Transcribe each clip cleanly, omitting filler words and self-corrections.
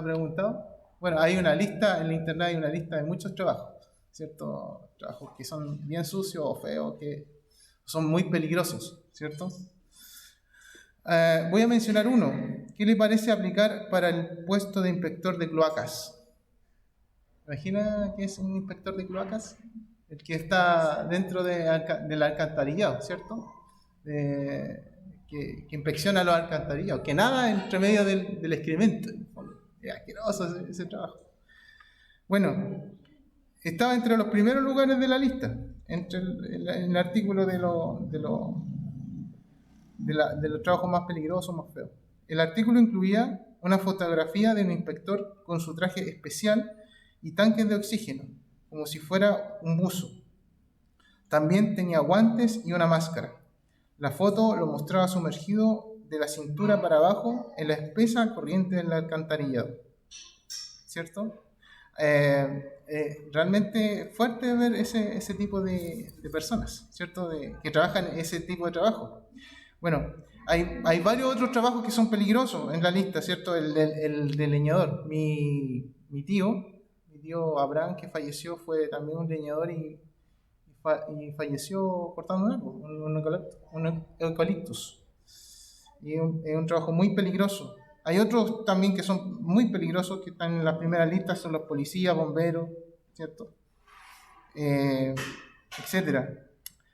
preguntado? Bueno, hay una lista, en la internet hay una lista de muchos trabajos, ¿cierto? Trabajos que son bien sucios o feos, que son muy peligrosos, ¿cierto? Voy a mencionar uno. ¿Qué le parece aplicar para el puesto de inspector de cloacas? ¿Imagina qué es un inspector de cloacas? El que está dentro del alcantarillado, ¿cierto? Que inspecciona los alcantarillados, que nada entre medio del excremento. Es asqueroso ese trabajo. Bueno, estaba entre los primeros lugares de la lista, entre el artículo de los trabajos más peligrosos, más feos. El artículo incluía una fotografía de un inspector con su traje especial y tanques de oxígeno, como si fuera un buzo. También tenía guantes y una máscara. La foto lo mostraba sumergido de la cintura para abajo en la espesa corriente del alcantarillado. ¿Cierto? Realmente fuerte ver ese tipo de personas, ¿cierto? Que trabajan ese tipo de trabajo. Bueno, hay varios otros trabajos que son peligrosos en la lista, ¿cierto? El del leñador. Mi tío Abraham, que falleció, fue también un leñador y falleció cortando un árbol, un eucaliptus. Y es un trabajo muy peligroso. Hay otros también que son muy peligrosos, que están en la primera lista, son los policías, bomberos, ¿cierto? Etcétera.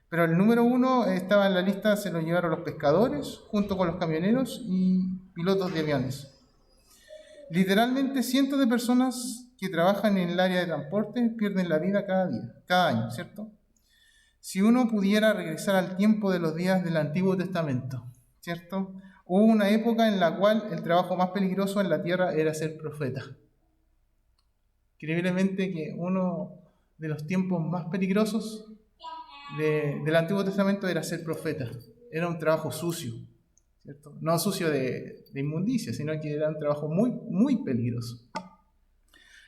Pero el número 1 estaba en la lista, se lo llevaron los pescadores, junto con los camioneros y pilotos de aviones. Literalmente cientos de personas que trabajan en el área de transporte pierden la vida cada año, ¿cierto? Si uno pudiera regresar al tiempo de los días del Antiguo Testamento, ¿cierto? Hubo una época en la cual el trabajo más peligroso en la tierra era ser profeta. Increíblemente que uno de los tiempos más peligrosos del Antiguo Testamento era ser profeta. Era un trabajo sucio, ¿cierto? No sucio de inmundicia, sino que era un trabajo muy, muy peligroso.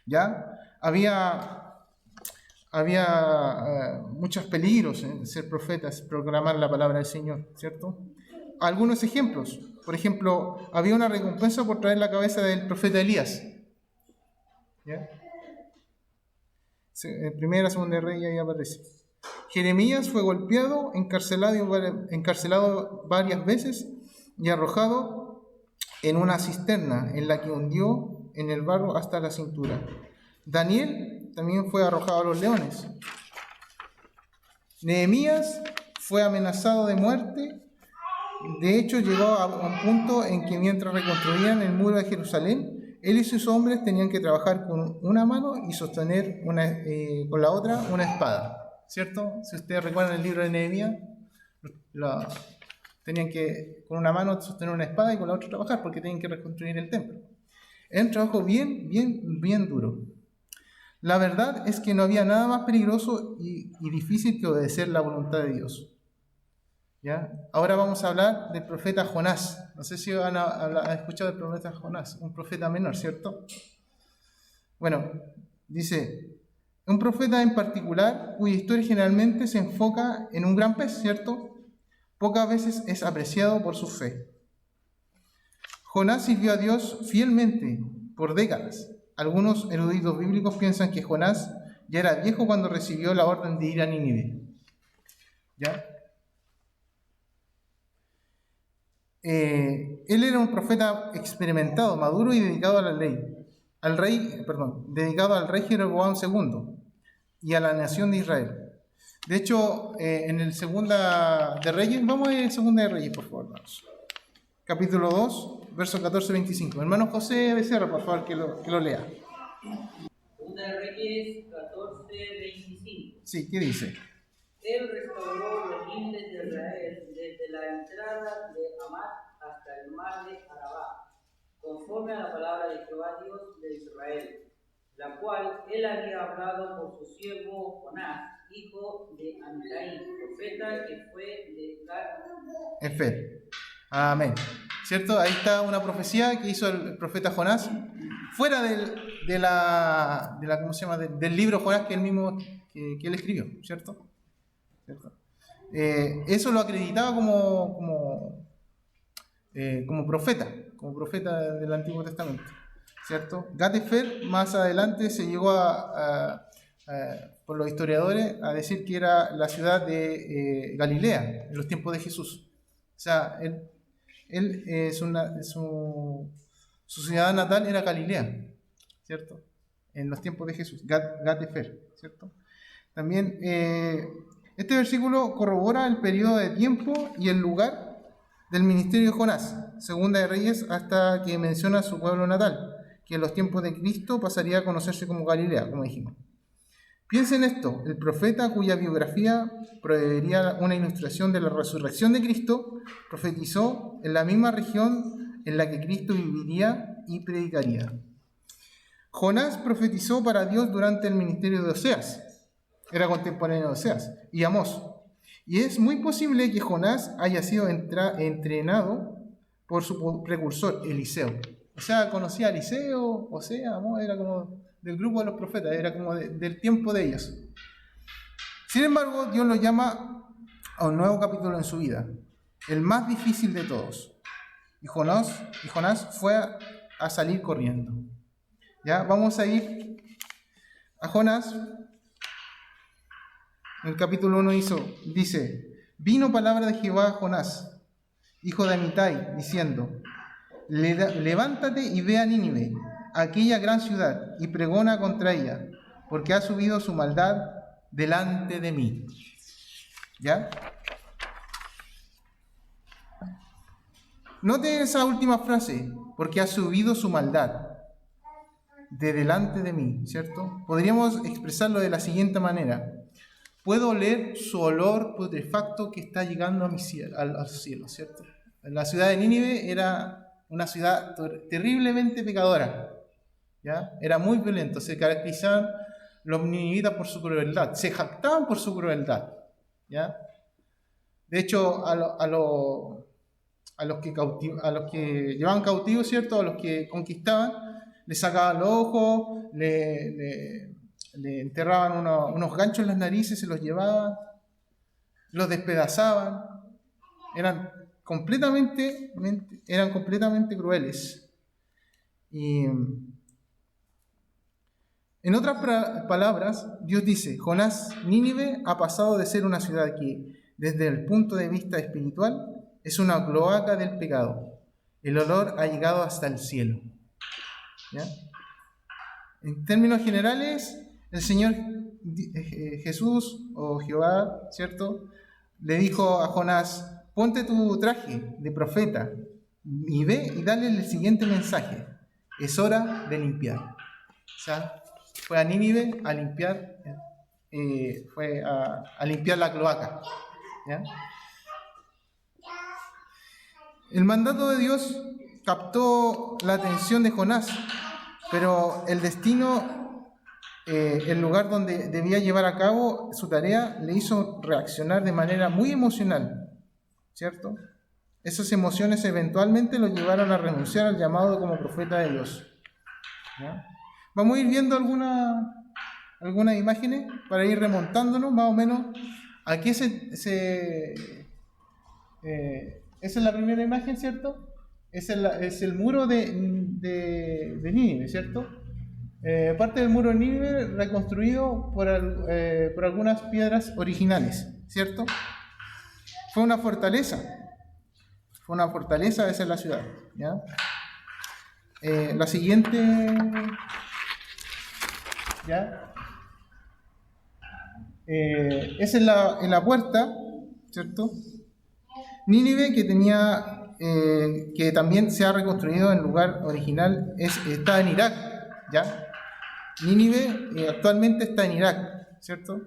¿Ya? Había muchos peligros en ser profetas, proclamar la palabra del Señor, ¿cierto? Algunos ejemplos. Por ejemplo, había una recompensa por traer la cabeza del profeta Elías. ¿Ya? En Primera, Segunda de Reyes ahí aparece. Jeremías fue golpeado, encarcelado varias veces y arrojado en una cisterna en la que hundió en el barro hasta la cintura. Daniel también fue arrojado a los leones. Nehemías fue amenazado de muerte. De hecho, llegó a un punto en que mientras reconstruían el muro de Jerusalén, él y sus hombres tenían que trabajar con una mano y sostener con la otra una espada, ¿cierto? Si ustedes recuerdan el libro de Nehemías, tenían que con una mano sostener una espada y con la otra trabajar porque tenían que reconstruir el templo. Era un trabajo bien duro. La verdad es que no había nada más peligroso y difícil que obedecer la voluntad de Dios. ¿Ya? Ahora vamos a hablar del profeta Jonás. No sé si han escuchado del profeta Jonás, un profeta menor, ¿cierto? Bueno, dice, un profeta en particular cuya historia generalmente se enfoca en un gran pez, ¿cierto? Pocas veces es apreciado por su fe. Jonás sirvió a Dios fielmente por décadas. Algunos eruditos bíblicos piensan que Jonás ya era viejo cuando recibió la orden de ir a Nínive. ¿Ya? Él era un profeta experimentado, maduro y dedicado a la ley, dedicado al rey Jeroboam II y a la nación de Israel. De hecho, en el Segunda de Reyes, vamos a ir en Segunda de Reyes, por favor, vamos. Capítulo 2, versos 14-25. Hermano José Becerra, por favor, que lo lea. Segunda de Reyes 14-25. Sí, ¿qué dice? Él restauró los límites de Israel desde la entrada de Hamat hasta el mar de Arabá, conforme a la palabra de Jehová Dios de Israel, la cual él había hablado por su siervo Jonás, hijo de Amitai, profeta que fue de Efer. Amén. ¿Cierto? Ahí está una profecía que hizo el profeta Jonás, fuera de la ¿cómo se llama? Del libro Jonás que él mismo que él escribió, ¿cierto? ¿Cierto? Eso lo acreditaba como profeta del Antiguo Testamento. ¿cierto? Gat-Hefer más adelante se llegó por los historiadores a decir que era la ciudad de Galilea en los tiempos de Jesús. O sea, su ciudad natal era Galilea, ¿cierto? En los tiempos de Jesús, Gat-Hefer, ¿cierto? También este versículo corrobora el periodo de tiempo y el lugar del ministerio de Jonás, Segunda de Reyes, hasta que menciona su pueblo natal, que en los tiempos de Cristo pasaría a conocerse como Galilea, como dijimos. Piensen esto, el profeta cuya biografía proveería una ilustración de la resurrección de Cristo, profetizó en la misma región en la que Cristo viviría y predicaría. Jonás profetizó para Dios durante el ministerio de Oseas, era contemporáneo de Oseas, y Amós. Y es muy posible que Jonás haya sido entrenado por su precursor, Eliseo. O sea, conocía a Eliseo, Oseas, Amós, era como del grupo de los profetas, era como del tiempo de ellos. Sin embargo, Dios lo llama a un nuevo capítulo en su vida, el más difícil de todos. Y Jonás fue a salir corriendo. ¿Ya? Vamos a ir a Jonás. En el capítulo 1 dice: vino palabra de Jehová a Jonás, hijo de Amitai, diciendo: levántate y ve a Nínive, aquella gran ciudad, y pregona contra ella, porque ha subido su maldad delante de mí. ¿Ya? Note esa última frase, porque ha subido su maldad de delante de mí, ¿cierto? Podríamos expresarlo de la siguiente manera: puedo oler su olor putrefacto que está llegando a al cielo, ¿cierto? La ciudad de Nínive era una ciudad terriblemente pecadora, ¿ya? Era muy violento, se caracterizaban los ninivitas por su crueldad, se jactaban por su crueldad, ¿ya? De hecho, a los que llevaban cautivos, ¿cierto? A los que conquistaban, les sacaban los ojos, le enterraban unos ganchos en las narices, se los llevaban, los despedazaban, eran completamente crueles. Y en otras palabras, Dios dice: Jonás, Nínive ha pasado de ser una ciudad que, desde el punto de vista espiritual, es una cloaca del pecado. El olor ha llegado hasta el cielo. ¿Ya? En términos generales, el Señor Jesús o Jehová, ¿cierto?, le dijo a Jonás: ponte tu traje de profeta y ve y dale el siguiente mensaje: es hora de limpiar. O sea, fue a Nínive a limpiar, a limpiar la cloaca. ¿Ya? El mandato de Dios captó la atención de Jonás, pero el destino, el lugar donde debía llevar a cabo su tarea, le hizo reaccionar de manera muy emocional, ¿cierto? Esas emociones eventualmente lo llevaron a renunciar al llamado como profeta de Dios. ¿Ya? Vamos a ir viendo algunas imágenes para ir remontándonos más o menos a qué esa es la primera imagen, ¿cierto? Es el muro de Nínive, ¿cierto? Parte del muro de Nínive reconstruido por algunas piedras originales, ¿cierto? Fue una fortaleza, esa es la ciudad, ¿ya? La siguiente, ¿ya? Es en la puerta, ¿cierto? Nínive, que también se ha reconstruido en lugar original, está en Irak, ¿ya? Nínive actualmente está en Irak, ¿cierto?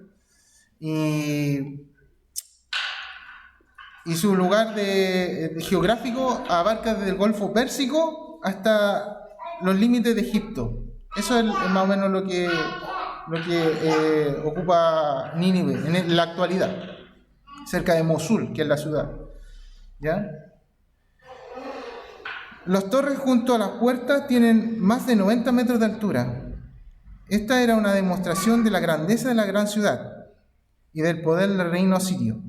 Y su lugar geográfico abarca desde el Golfo Pérsico hasta los límites de Egipto. Eso es más o menos lo que ocupa Nínive en la actualidad, cerca de Mosul, que es la ciudad. ¿Ya? Las torres junto a las puertas tienen más de 90 metros de altura. Esta era una demostración de la grandeza de la gran ciudad y del poder del reino asirio.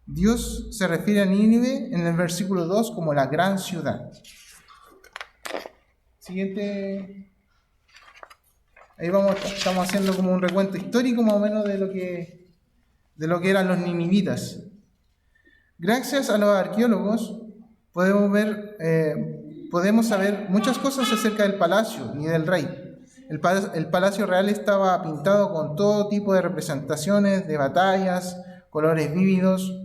Dios se refiere a Nínive en el versículo 2 como la gran ciudad. Siguiente. Ahí estamos haciendo como un recuento histórico más o menos de lo que eran los ninivitas. Gracias a los arqueólogos podemos saber muchas cosas acerca del palacio y del rey. El palacio real estaba pintado con todo tipo de representaciones, de batallas, colores vívidos.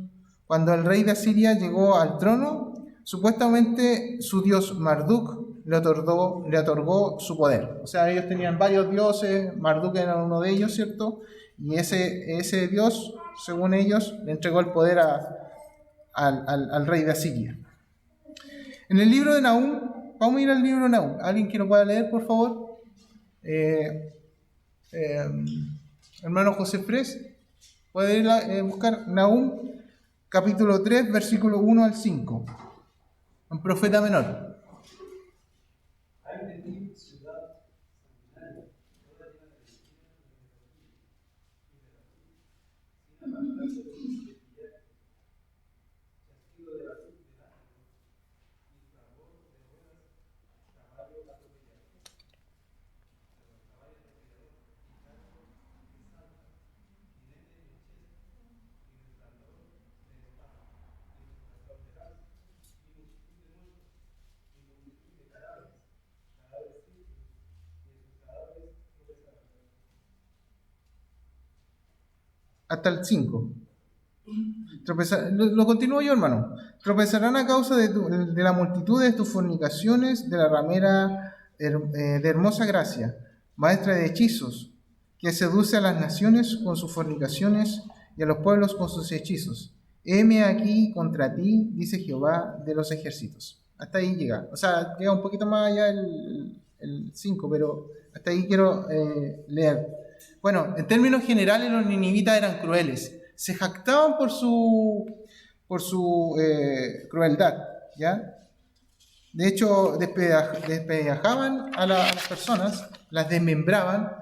Cuando el rey de Asiria llegó al trono, supuestamente su dios Marduk le otorgó su poder. O sea, ellos tenían varios dioses, Marduk era uno de ellos, ¿cierto? Y ese dios, según ellos, le entregó el poder al rey de Asiria. En el libro de Nahum, vamos a ir al libro de Nahum. ¿Alguien que lo pueda leer, por favor? Hermano José Fres, puede ir a buscar Nahum, capítulo 3, versículo 1 al 5. Un profeta menor. Hasta el 5. Lo continúo yo, hermano. Tropezarán a causa de la multitud de tus fornicaciones, de la ramera de hermosa gracia, maestra de hechizos, que seduce a las naciones con sus fornicaciones y a los pueblos con sus hechizos. Heme aquí contra ti, dice Jehová de los ejércitos. Hasta ahí llega. O sea, llega un poquito más allá el 5, pero hasta ahí quiero leer. Bueno, en términos generales los ninivitas eran crueles. Se jactaban por su crueldad, ¿ya? De hecho, despedajaban a las personas, las desmembraban,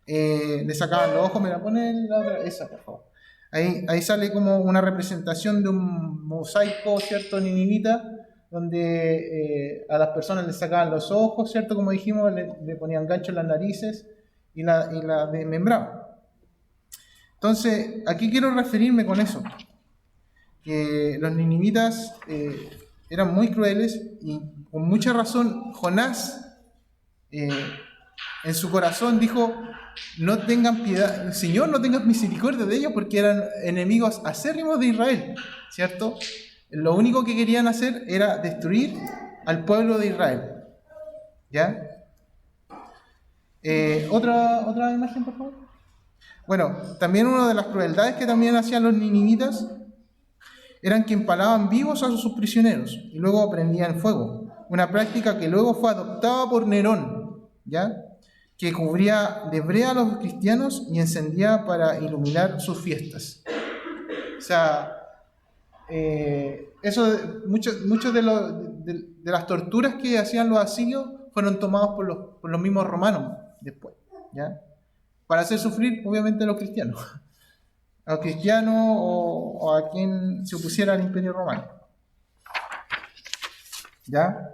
le sacaban los ojos. Me la ponen la otra, esa, por favor. Ahí sale como una representación de un mosaico, ¿cierto? Ninivita, donde a las personas les sacaban los ojos, ¿cierto? Como dijimos, le ponían gancho en las narices y la desmembraban. Entonces, aquí quiero referirme con eso, que los ninivitas eran muy crueles y con mucha razón Jonás en su corazón dijo: no tengan piedad, Señor, no tengas misericordia de ellos, porque eran enemigos acérrimos de Israel, ¿cierto? Lo único que querían hacer era destruir al pueblo de Israel, ¿ya? Otra imagen, por favor. Bueno, también una de las crueldades que también hacían los ninivitas eran que empalaban vivos a sus prisioneros y luego prendían fuego. Una práctica que luego fue adoptada por Nerón, ¿ya? Que cubría de brea a los cristianos y encendía para iluminar sus fiestas. O sea, muchos de las torturas que hacían los asirios fueron tomados por los mismos romanos después, ¿ya? Para hacer sufrir, obviamente, a los cristianos. A los cristianos o a quien se opusiera al Imperio Romano. ¿Ya?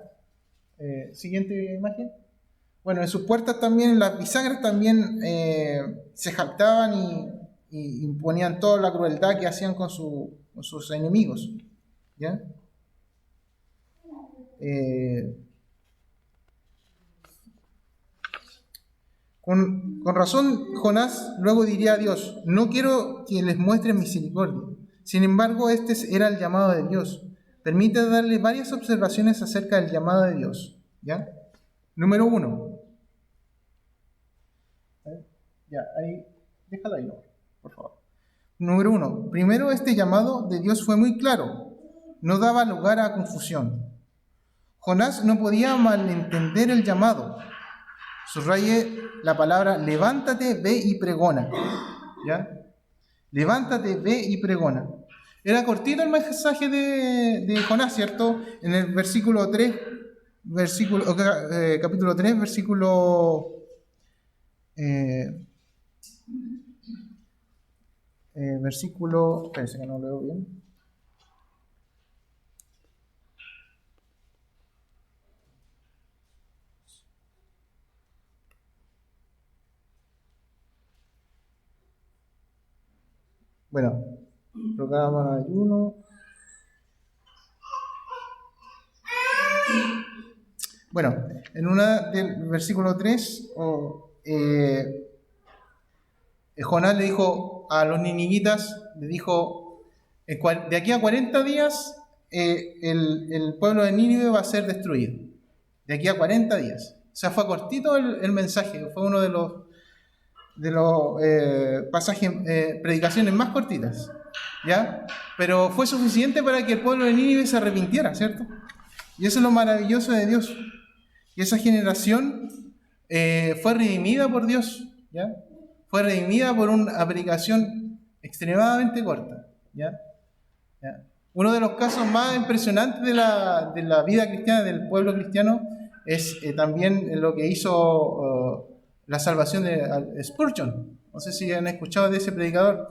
Siguiente imagen. Bueno, en sus puertas también, en las bisagras también se jactaban y imponían toda la crueldad que hacían con sus enemigos. ¿Ya? Con razón, Jonás luego diría a Dios: no quiero que les muestre misericordia. Sin embargo, este era el llamado de Dios. Permite darle varias observaciones acerca del llamado de Dios. ¿Ya? Número 1. Ya, ahí, déjalo ahí, por favor. Número 1. Primero, este llamado de Dios fue muy claro. No daba lugar a confusión. Jonás no podía malentender el llamado. Subraye la palabra levántate, ve y pregona. ¿Ya? Levántate, ve y pregona. Era cortito el mensaje de Jonás, ¿cierto? En el versículo 3, capítulo 3, versículo espérense que no lo veo bien. Bueno, proclaman ayuno. Bueno, en una del versículo 3, Jonás le dijo a los ninivitas, le dijo, de aquí a 40 días el pueblo de Nínive va a ser destruido. De aquí a 40 días. O sea, fue cortito el mensaje, fue uno de los pasajes, predicaciones más cortitas, ¿ya? Pero fue suficiente para que el pueblo de Nínive se arrepintiera, ¿cierto? Y eso es lo maravilloso de Dios. Y esa generación fue redimida por Dios, ¿ya? Fue redimida por una predicación extremadamente corta, ¿ya? ¿Ya? Uno de los casos más impresionantes de la vida cristiana, del pueblo cristiano, es también lo que hizo la salvación de Spurgeon. No sé si han escuchado de ese predicador.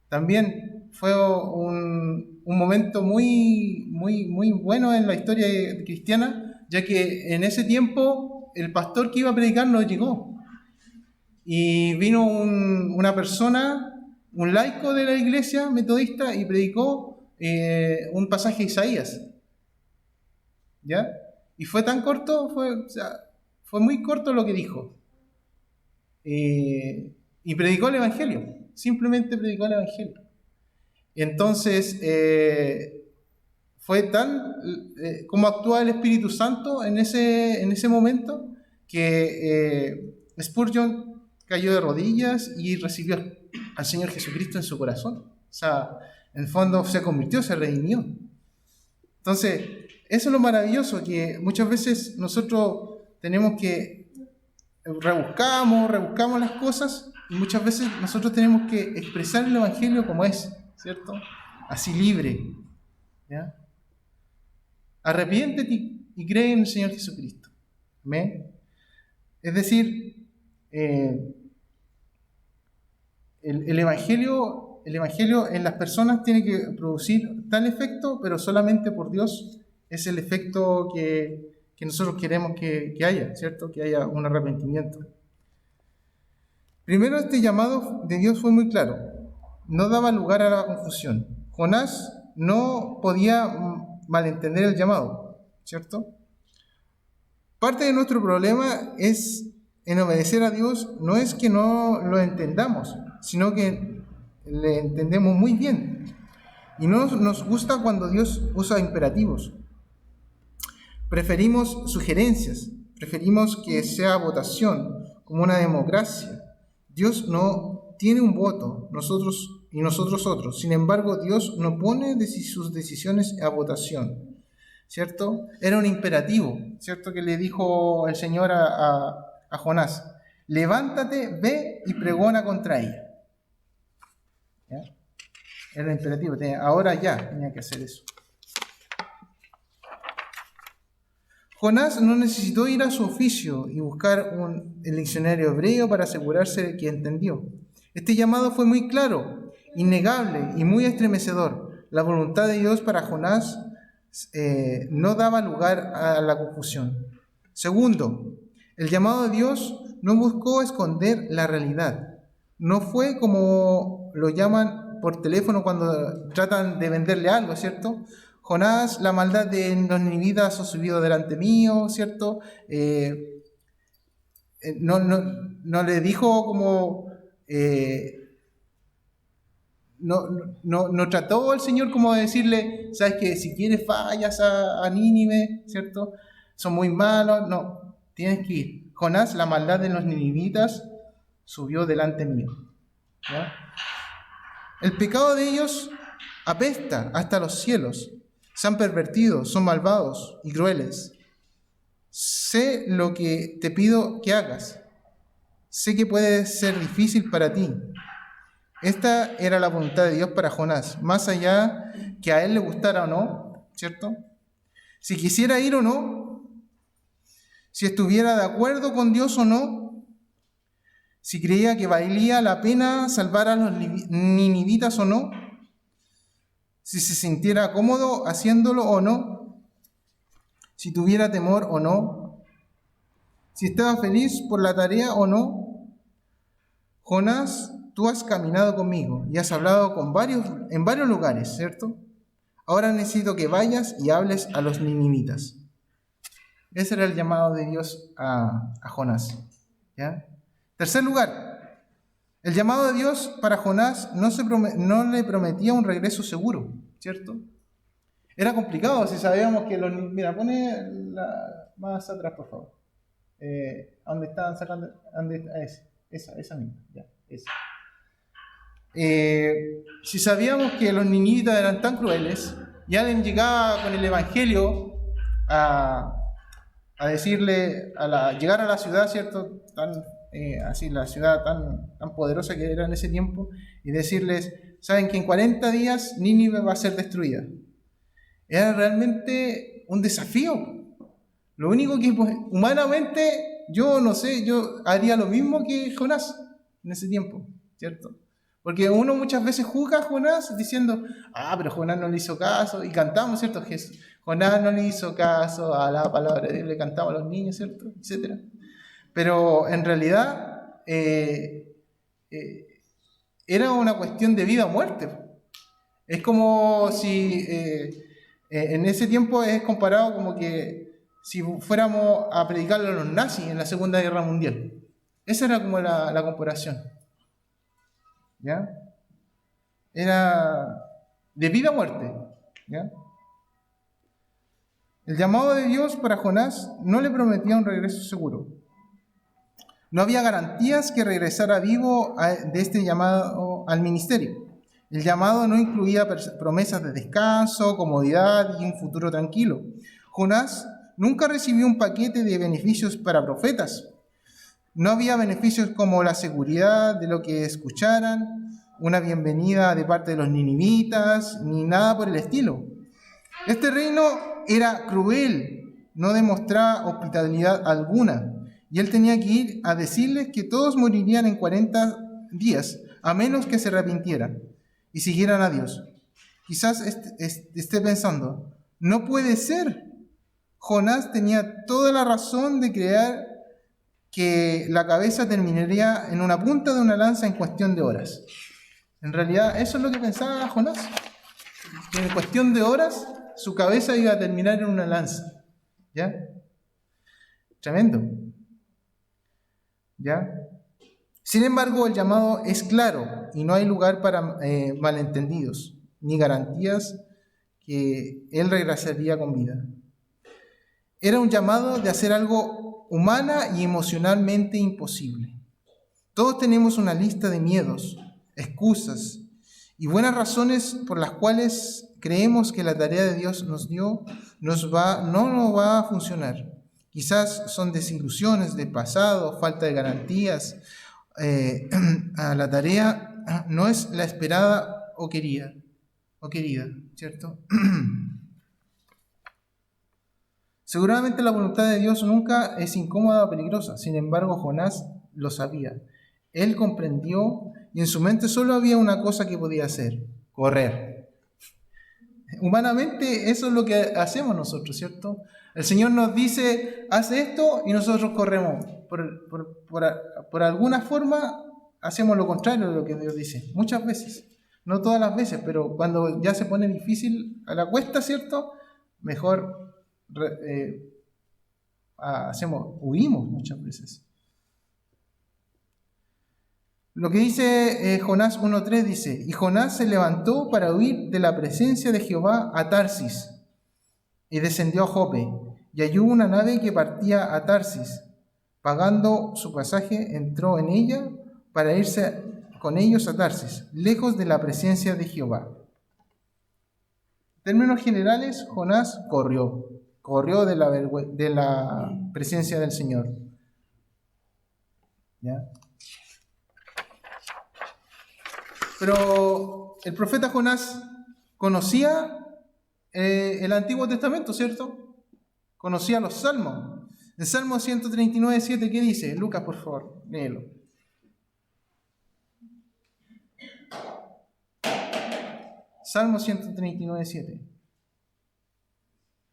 También fue un momento muy, muy, muy bueno en la historia cristiana, ya que en ese tiempo el pastor que iba a predicar no llegó. Y vino una persona, un laico de la iglesia metodista, y predicó un pasaje de Isaías. ¿Ya? Y fue tan corto, fue muy corto lo que dijo. Y predicó el Evangelio, simplemente predicó el Evangelio. Entonces, fue tan como actúa el Espíritu Santo en ese momento, que Spurgeon cayó de rodillas y recibió al Señor Jesucristo en su corazón. O sea, en el fondo se convirtió, se redimió. Entonces, eso es lo maravilloso, que muchas veces nosotros tenemos que rebuscamos las cosas, y muchas veces nosotros tenemos que expresar el Evangelio como es, ¿cierto? Así libre, ¿ya? Arrepiéntete y cree en el Señor Jesucristo. ¿Amén? Es decir, el Evangelio en las personas tiene que producir tal efecto, pero solamente por Dios es el efecto que nosotros queremos que haya, ¿cierto? Que haya un arrepentimiento. Primero, este llamado de Dios fue muy claro. No daba lugar a la confusión. Jonás no podía malentender el llamado, ¿cierto? Parte de nuestro problema es en obedecer a Dios, no es que no lo entendamos, sino que le entendemos muy bien. Y no nos gusta cuando Dios usa imperativos. Preferimos sugerencias, preferimos que sea votación, como una democracia. Dios no tiene un voto, nosotros otros. Sin embargo, Dios no pone sus decisiones a votación, ¿cierto? Era un imperativo, ¿cierto? Que le dijo el Señor a Jonás: levántate, ve y pregona contra ella. ¿Ya? Era un imperativo, ahora ya tenía que hacer eso. Jonás no necesitó ir a su oficio y buscar el diccionario hebreo para asegurarse de que entendió. Este llamado fue muy claro, innegable y muy estremecedor. La voluntad de Dios para Jonás no daba lugar a la confusión. Segundo, el llamado de Dios no buscó esconder la realidad. No fue como lo llaman por teléfono cuando tratan de venderle algo, ¿cierto? Jonás, la maldad de los ninivitas ha subido delante mío, ¿cierto? No le dijo como... No trató al Señor como de decirle, sabes que si quieres fallas a Nínive, ¿cierto? Son muy malos. No, tienes que ir. Jonás, la maldad de los ninivitas subió delante mío, ¿ya? El pecado de ellos apesta hasta los cielos. Se han pervertido, son malvados y crueles. Sé lo que te pido que hagas. Sé que puede ser difícil para ti. Esta era la voluntad de Dios para Jonás, más allá que a él le gustara o no, ¿cierto? Si quisiera ir o no, si estuviera de acuerdo con Dios o no, si creía que valía la pena salvar a los ninivitas o no, si se sintiera cómodo haciéndolo o no, si tuviera temor o no, si estaba feliz por la tarea o no. Jonás tú has caminado conmigo y has hablado en varios lugares, ¿cierto? Ahora necesito que vayas y hables a los ninivitas. Ese era el llamado de Dios a Jonás. ¿Ya? Tercer lugar, el llamado de Dios para Jonás no le prometía un regreso seguro, ¿cierto? Era complicado si sabíamos que los... Mira, más atrás, por favor. ¿Dónde estaban sacando? Esa misma, ya, esa. Si sabíamos que los ninivitas eran tan crueles y alguien llegaba con el evangelio a decirle, llegar a la ciudad, ¿cierto? Así, la ciudad tan poderosa que era en ese tiempo, y decirles, saben que en 40 días Nínive va a ser destruida. Era realmente un desafío. Lo único que, pues, humanamente, yo no sé, yo haría lo mismo que Jonás en ese tiempo, ¿cierto? Porque uno muchas veces juzga a Jonás diciendo, pero Jonás no le hizo caso, y cantamos, ¿cierto? Jonás no le hizo caso a la palabra de Dios, le cantamos a los niños, ¿cierto? Etcétera. Pero en realidad era una cuestión de vida o muerte. Es como si en ese tiempo es comparado como que si fuéramos a predicarle a los nazis en la Segunda Guerra Mundial. Esa era como la comparación. ¿Ya? Era de vida o muerte. ¿Ya? El llamado de Dios para Jonás no le prometía un regreso seguro. No había garantías que regresara vivo de este llamado al ministerio. El llamado no incluía promesas de descanso, comodidad y un futuro tranquilo. Jonás nunca recibió un paquete de beneficios para profetas. No había beneficios como la seguridad de lo que escucharan, una bienvenida de parte de los ninivitas, ni nada por el estilo. Este reino era cruel, no demostraba hospitalidad alguna, y él tenía que ir a decirles que todos morirían en 40 días, a menos que se arrepintieran y siguieran a Dios. Quizás esté pensando, no puede ser. Jonás tenía toda la razón de creer que la cabeza terminaría en una punta de una lanza en cuestión de horas. En realidad, eso es lo que pensaba Jonás, que en cuestión de horas su cabeza iba a terminar en una lanza. ¿Ya? Tremendo. ¿Ya? Sin embargo, el llamado es claro y no hay lugar para malentendidos, ni garantías que él regresaría con vida. Era un llamado de hacer algo humana y emocionalmente imposible. Todos tenemos una lista de miedos, excusas y buenas razones por las cuales creemos que la tarea de Dios nos dio no nos va a funcionar. Quizás son desilusiones del pasado, falta de garantías. La tarea no es la esperada o querida, ¿cierto? Seguramente la voluntad de Dios nunca es incómoda o peligrosa. Sin embargo, Jonás lo sabía. Él comprendió y en su mente solo había una cosa que podía hacer: correr. Humanamente eso es lo que hacemos nosotros, ¿cierto? El Señor nos dice, haz esto, y nosotros corremos. Por alguna forma hacemos lo contrario de lo que Dios dice. Muchas veces. No todas las veces, pero cuando ya se pone difícil a la cuesta, ¿cierto? Mejor huimos muchas veces. Lo que dice Jonás 1.3 dice, y Jonás se levantó para huir de la presencia de Jehová a Tarsis, y descendió a Jope, y halló una nave que partía a Tarsis. Pagando su pasaje, entró en ella para irse con ellos a Tarsis, lejos de la presencia de Jehová. En términos generales, Jonás corrió de la presencia del Señor. ¿Ya? Pero el profeta Jonás conocía el Antiguo Testamento, ¿cierto? Conocía los salmos. El Salmo 139:7, ¿qué dice? Lucas, por favor, léelo. Salmo 139:7.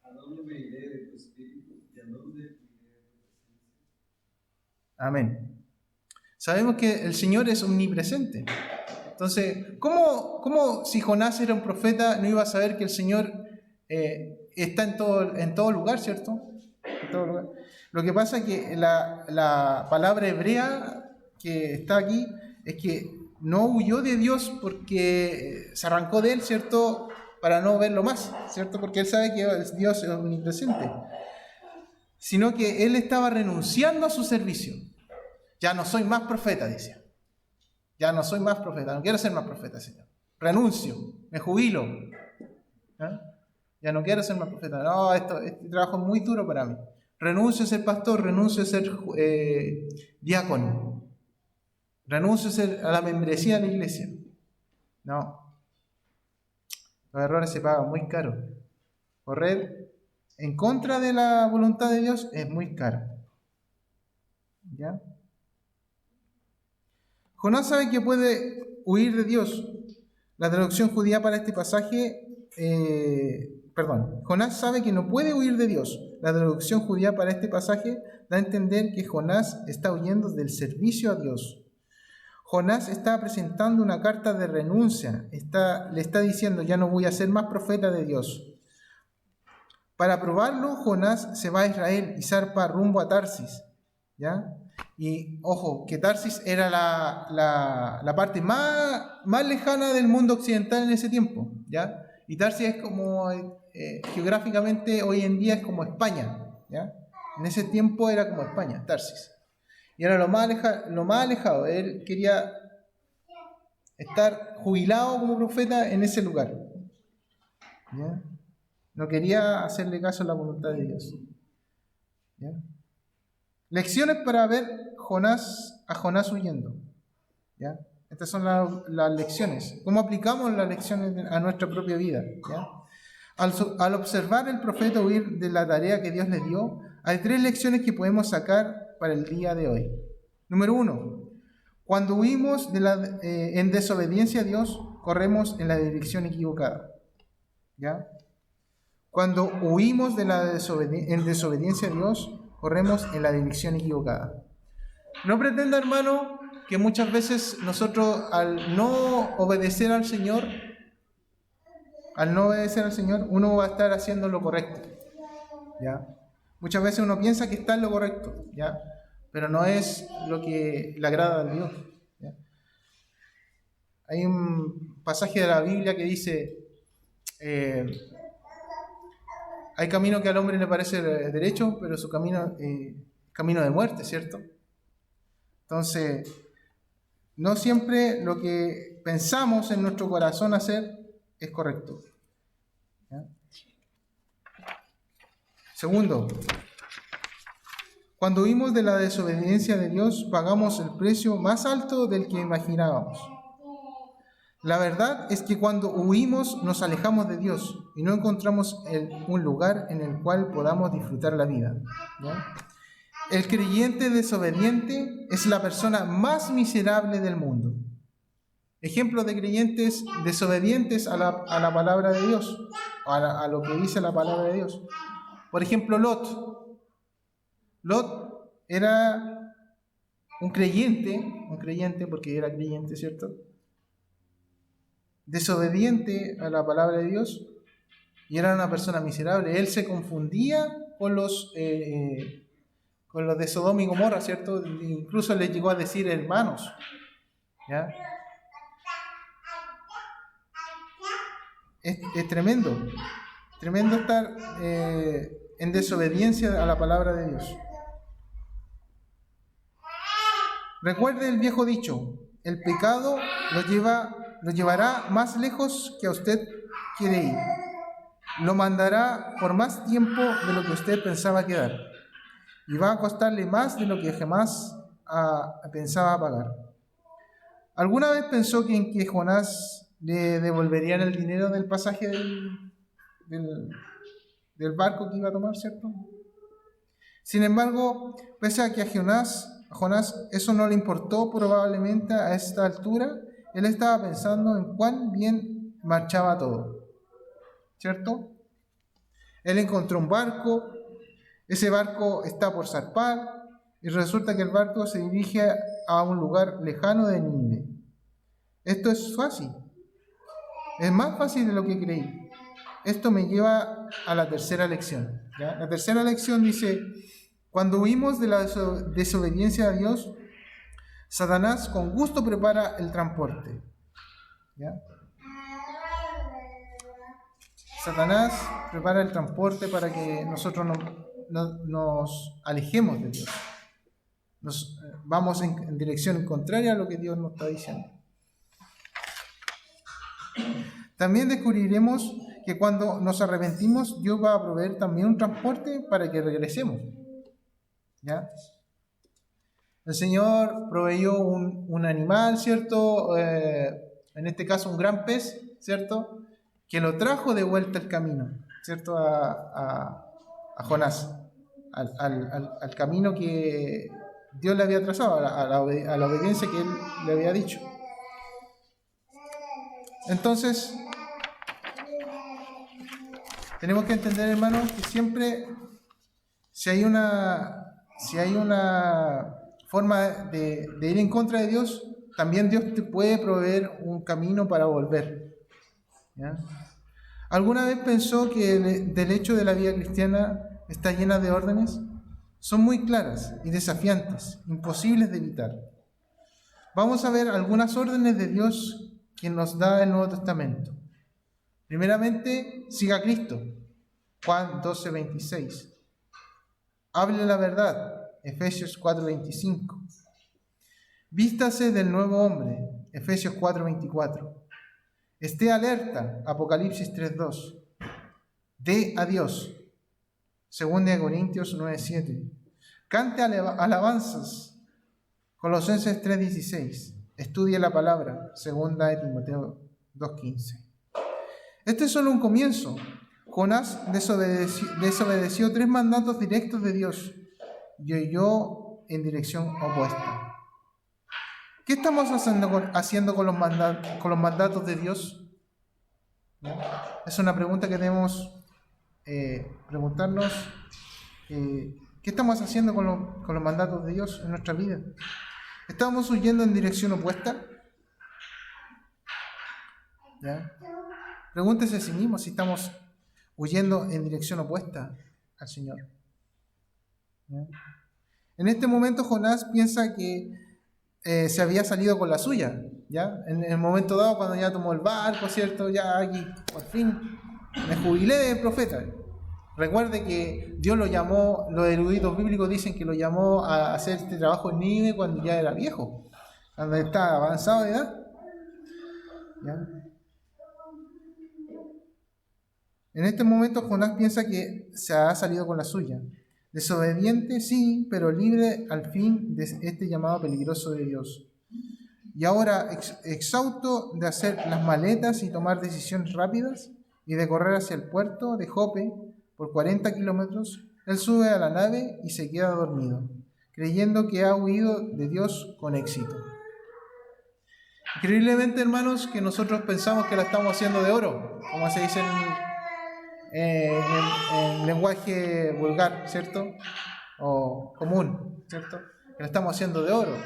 ¿A dónde me iré de tu espíritu? ¿Y a dónde iré de tu presencia? Amén. Sabemos que el Señor es omnipresente. Entonces, ¿cómo si Jonás era un profeta no iba a saber que el Señor está en todo lugar, ¿cierto? En todo lugar. Lo que pasa es que la palabra hebrea que está aquí es que no huyó de Dios porque se arrancó de él, ¿cierto? Para no verlo más, ¿cierto? Porque él sabe que Dios es omnipresente. Sino que él estaba renunciando a su servicio. Ya no soy más profeta, dice. Ya no soy más profeta, no quiero ser más profeta, Señor. Renuncio, me jubilo. ¿Ah? Ya no quiero ser más profeta. No, este trabajo es muy duro para mí. Renuncio a ser pastor, renuncio a ser diácono. Renuncio a la membresía de la iglesia. No. Los errores se pagan muy caro. Correr en contra de la voluntad de Dios es muy caro. ¿Ya? Jonás sabe que puede huir de Dios. La traducción judía para este pasaje, Jonás sabe que no puede huir de Dios. La traducción judía para este pasaje da a entender que Jonás está huyendo del servicio a Dios. Jonás está presentando una carta de renuncia. Le está diciendo, ya no voy a ser más profeta de Dios. Para probarlo, Jonás se va a Israel y zarpa rumbo a Tarsis. ¿Ya? Y ojo, que Tarsis era la parte más lejana del mundo occidental en ese tiempo, ¿ya? Y Tarsis es como, geográficamente hoy en día es como España, ¿ya? En ese tiempo era como España, Tarsis. Y era lo más alejado. Él quería estar jubilado como profeta en ese lugar, ¿ya? No quería hacerle caso a la voluntad de Dios, ¿ya? Lecciones para ver a Jonás huyendo. ¿Ya? Estas son las lecciones. ¿Cómo aplicamos las lecciones a nuestra propia vida? ¿Ya? Al observar al profeta huir de la tarea que Dios le dio, hay 3 lecciones que podemos sacar para el día de hoy. Número 1. Cuando huimos en desobediencia a Dios, corremos en la dirección equivocada. ¿Ya? Cuando huimos en desobediencia a Dios, corremos en la dirección equivocada. No pretenda, hermano, que muchas veces nosotros al no obedecer al Señor, uno va a estar haciendo lo correcto, ¿ya? Muchas veces uno piensa que está en lo correcto, ¿ya? Pero no es lo que le agrada a Dios, ¿ya? Hay un pasaje de la Biblia que dice, hay camino que al hombre le parece derecho, pero su camino camino de muerte, ¿cierto? Entonces, no siempre lo que pensamos en nuestro corazón hacer es correcto. ¿Ya? Segundo, cuando huimos de la desobediencia de Dios, pagamos el precio más alto del que imaginábamos. La verdad es que cuando huimos nos alejamos de Dios y no encontramos un lugar en el cual podamos disfrutar la vida, ¿ya? El creyente desobediente es la persona más miserable del mundo. Ejemplos de creyentes desobedientes a la palabra de Dios, a lo que dice la palabra de Dios. Por ejemplo, Lot. Lot era un creyente porque era creyente, ¿cierto? Desobediente a la palabra de Dios y era una persona miserable. Él se confundía con los de Sodoma y Gomorra, ¿cierto? Incluso le llegó a decir hermanos, ¿ya? Es tremendo estar en desobediencia a la palabra de Dios. Recuerde el viejo dicho, el pecado lo llevará más lejos que a usted quiere ir. Lo mandará por más tiempo de lo que usted pensaba quedar. Y va a costarle más de lo que jamás pensaba pagar. ¿Alguna vez pensó en que Jonás le devolverían el dinero del pasaje del barco que iba a tomar, ¿cierto? Sin embargo, pese a que a Jonás eso no le importó probablemente a esta altura, él estaba pensando en cuán bien marchaba todo, ¿cierto? Él encontró un barco, ese barco está por zarpar, y resulta que el barco se dirige a un lugar lejano de Nínive. Esto es fácil, es más fácil de lo que creí. Esto me lleva a la tercera lección, ¿ya? La tercera lección dice: cuando huimos de la desobediencia a Dios, Satanás con gusto prepara el transporte, ¿ya? Satanás prepara el transporte para que nosotros nos alejemos de Dios. Vamos en dirección contraria a lo que Dios nos está diciendo. También descubriremos que cuando nos arrepentimos, Dios va a proveer también un transporte para que regresemos, ¿ya? El Señor proveyó un animal, ¿cierto? En este caso un gran pez, ¿cierto? Que lo trajo de vuelta al camino, ¿cierto? A Jonás, al camino que Dios le había trazado, a la obediencia que Él le había dicho. Entonces, tenemos que entender, hermanos, que siempre, si hay una forma de ir en contra de Dios, también Dios te puede proveer un camino para volver, ¿ya? ¿Alguna vez pensó que del hecho de la vida cristiana está llena de órdenes? Son muy claras y desafiantes, imposibles de evitar. Vamos a ver algunas órdenes de Dios que nos da el Nuevo Testamento. Primeramente, siga a Cristo. Juan 12:26. Hable la verdad. Efesios 4:25. Vístase del nuevo hombre. Efesios 4:24. Esté alerta. Apocalipsis 3:2. Dé a Dios. 2 Corintios 9:7. Cante alabanzas. Colosenses 3:16. Estudie la palabra. 2 Timoteo 2:15. Este es solo un comienzo. Jonás desobedeció 3 mandatos directos de Dios y oyó en dirección opuesta. ¿Qué estamos haciendo con los mandatos de Dios? ¿No? Es una pregunta que debemos preguntarnos. ¿Qué estamos haciendo con los mandatos de Dios en nuestra vida? ¿Estamos huyendo en dirección opuesta? ¿Ya? Pregúntese a sí mismo si estamos huyendo en dirección opuesta al Señor. ¿Ya? En este momento Jonás piensa que se había salido con la suya, ¿ya? En el momento dado, cuando ya tomó el barco, ¿cierto? Ya aquí, por fin, me jubilé de profeta. Recuerde que Dios lo llamó, los eruditos bíblicos dicen que lo llamó a hacer este trabajo en Nínive cuando ya era viejo, cuando estaba avanzado de edad, ¿ya? En este momento Jonás piensa que se ha salido con la suya. Desobediente, sí, pero libre al fin de este llamado peligroso de Dios. Y ahora, exhausto de hacer las maletas y tomar decisiones rápidas y de correr hacia el puerto de Jope por 40 kilómetros, él sube a la nave y se queda dormido, creyendo que ha huido de Dios con éxito. Increíblemente, hermanos, que nosotros pensamos que la estamos haciendo de oro, como se dice en lenguaje vulgar, ¿cierto? O común, ¿cierto? Que la estamos haciendo de oro,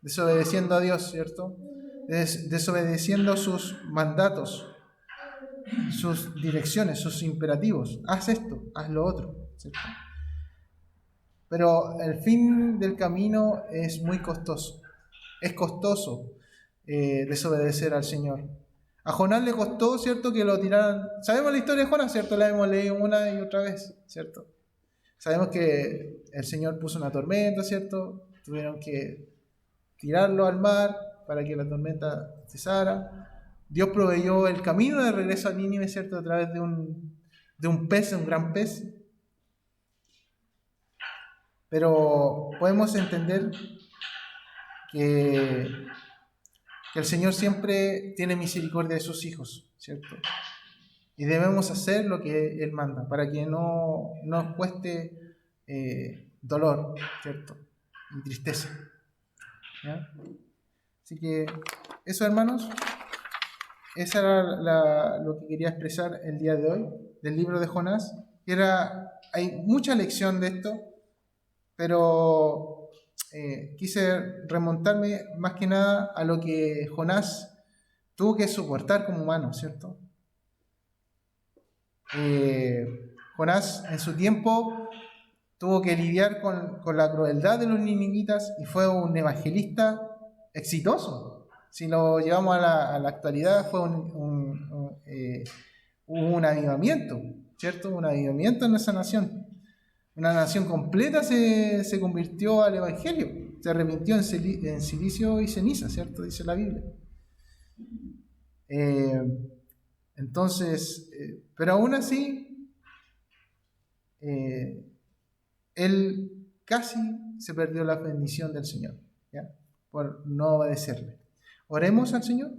desobedeciendo a Dios, ¿cierto? Desobedeciendo sus mandatos, sus direcciones, sus imperativos. Haz esto, haz lo otro, ¿cierto? Pero el fin del camino es muy costoso. Es costoso desobedecer al Señor. A Jonás le costó, ¿cierto?, que lo tiraran. Sabemos la historia de Jonás, ¿cierto? La hemos leído una y otra vez, ¿cierto? Sabemos que el Señor puso una tormenta, ¿cierto? Tuvieron que tirarlo al mar para que la tormenta cesara. Dios proveyó el camino de regreso a Nínive, ¿cierto?, a través de un pez, un gran pez. Pero podemos entender que el Señor siempre tiene misericordia de sus hijos, ¿cierto? Y debemos hacer lo que Él manda, para que no nos cueste dolor, ¿cierto? Y tristeza, ¿ya? Así que eso, hermanos, esa era lo que quería expresar el día de hoy, del libro de Jonás. Hay mucha lección de esto, pero quise remontarme más que nada a lo que Jonás tuvo que soportar como humano, ¿cierto? Jonás en su tiempo tuvo que lidiar con la crueldad de los ninivitas y fue un evangelista exitoso. Si lo llevamos a la actualidad, fue hubo un avivamiento, ¿cierto? Un avivamiento en esa nación. Una nación completa se convirtió al evangelio, se arrepintió en silicio y ceniza, ¿cierto? Dice la Biblia. Entonces, pero aún así, él casi se perdió la bendición del Señor, ¿ya? Por no obedecerle. Oremos al Señor.